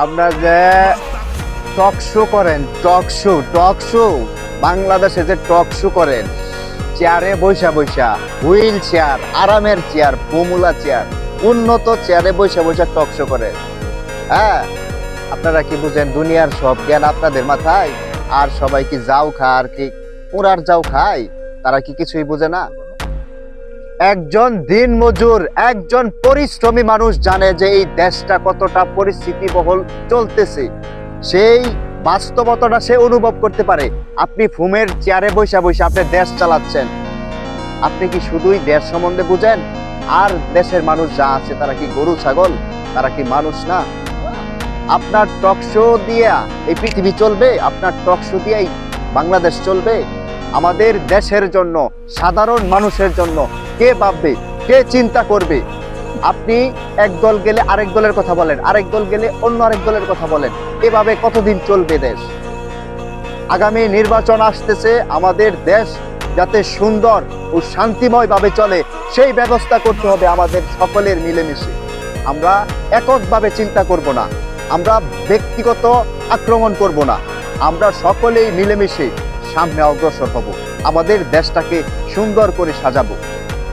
আপনার যে talk show করেন, টক শো বাংলাদেশে যে টক শো করেন, চেয়ারে বৈশা বৈশা, হুইল চেয়ার, আরামের চেয়ার, ফর্মুলা চেয়ার, উন্নত চেয়ারে বৈশা বৈশা টক শো করেন। হ্যাঁ, আপনারা কি বুঝেন? দুনিয়ার সব জ্ঞান আপনাদের মাথায়, আর সবাই কি যাও খায়, আর কি পুরার যাও খায়, তারা কি কিছুই বুঝে না? একজন দিন মজুর, একজন পরিশ্রমী মানুষ জানে যে এই দেশটা কতটা পরিস্থিতি বহল চলতেছে, সেই বাস্তবতাটা সে অনুভব করতে পারে। আপনি ফুমের চেয়ারে বৈশা বৈশা আপনি দেশ চালাচ্ছেন, আপনি কি শুধুই দেশ সম্বন্ধে বুঝেন? আর দেশের মানুষ যা আছে তারা কি গরু ছাগল? তারা কি মানুষ না? আপনার টক শো দিয়া এই পৃথিবী চলবে? আপনার টক শো দিয়েই বাংলাদেশ চলবে? আমাদের দেশের জন্য, সাধারণ মানুষের জন্য কে ভাববে, কে চিন্তা করবে? আপনি এক দল গেলে আরেক দলের কথা বলেন, আরেক দল গেলে অন্য আরেক দলের কথা বলেন, এভাবে কতদিন চলবে দেশ? আগামী নির্বাচন আসতেছে, আমাদের দেশ যাতে সুন্দর ও শান্তিময় ভাবে চলে সেই ব্যবস্থা করতে হবে আমাদের সকলের মিলেমিশে। আমরা এককভাবে চিন্তা করব না, আমরা ব্যক্তিগত আক্রমণ করব না, আমরা সকলেই মিলেমিশে সামনে অগ্রসর হব, আমাদের দেশটাকে সুন্দর করে সাজাবো।